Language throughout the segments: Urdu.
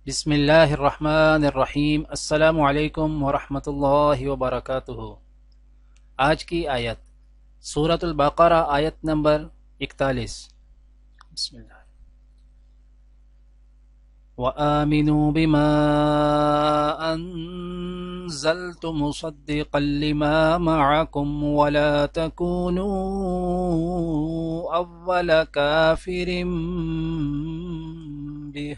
بسم اللہ الرحمن الرحیم۔ السلام علیکم ورحمۃ اللہ وبرکاتہ۔ آج کی آیت سورۃ البقرہ، آیت نمبر 41۔ بسم اللہ۔ وَآمِنُوا بِمَا أَنزَلْتُ مُصَدِّقًا لِمَا مَعَكُمْ وَلَا تَكُونُوا أَوَّلَ كَافِرٍ بِهِ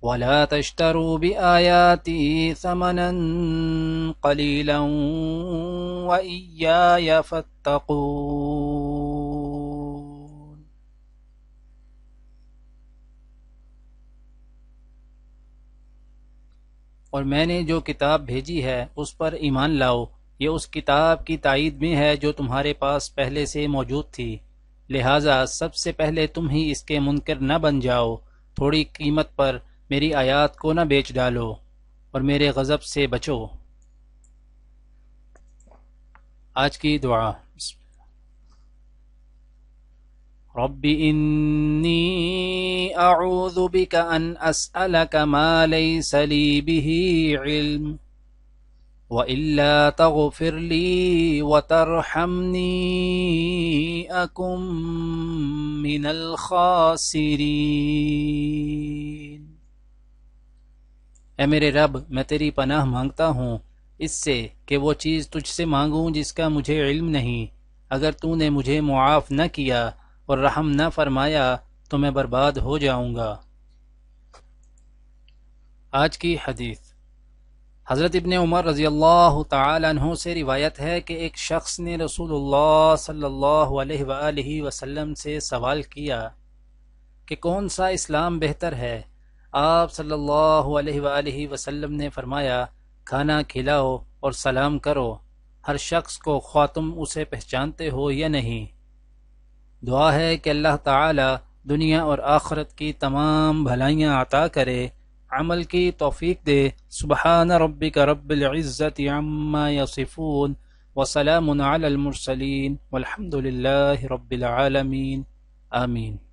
وَلَا تَشْتَرُوا بِآيَاتِي ثَمَنًا قَلِيلًا وَإِيَّايَ فَاتَّقُونِ۔ اور میں نے جو کتاب بھیجی ہے اس پر ایمان لاؤ، یہ اس کتاب کی تائید میں ہے جو تمہارے پاس پہلے سے موجود تھی، لہٰذا سب سے پہلے تم ہی اس کے منکر نہ بن جاؤ، تھوڑی قیمت پر میری آیات کو نہ بیچ ڈالو اور میرے غضب سے بچو۔ آج کی دعا۔ رب انی اعوذ بک ان اسألک ما لیس لی به علم وَإِلَّا تَغْفِرْ لِي وَتَرْحَمْنِي أَكُن مِّنَ الْخَاسِرِينَ۔ اے میرے رب، میں تیری پناہ مانگتا ہوں اس سے کہ وہ چیز تجھ سے مانگوں جس کا مجھے علم نہیں، اگر تو نے مجھے معاف نہ کیا اور رحم نہ فرمایا تو میں برباد ہو جاؤں گا۔ آج کی حدیث۔ حضرت ابن عمر رضی اللہ تعالی عنہ سے روایت ہے کہ ایک شخص نے رسول اللہ صلی اللہ علیہ وآلہ وسلم سے سوال کیا کہ کون سا اسلام بہتر ہے؟ آپ صلی اللہ علیہ وآلہ وسلم نے فرمایا، کھانا کھلاؤ اور سلام کرو، ہر شخص کو خواہ تم اسے پہچانتے ہو یا نہیں۔ دعا ہے کہ اللہ تعالی دنیا اور آخرت کی تمام بھلائیاں عطا کرے، عمل کی توفیق دے۔ سبحان ربک رب العزت عما یصفون وسلام علی المرسلین والحمد للہ رب العالمین، آمین۔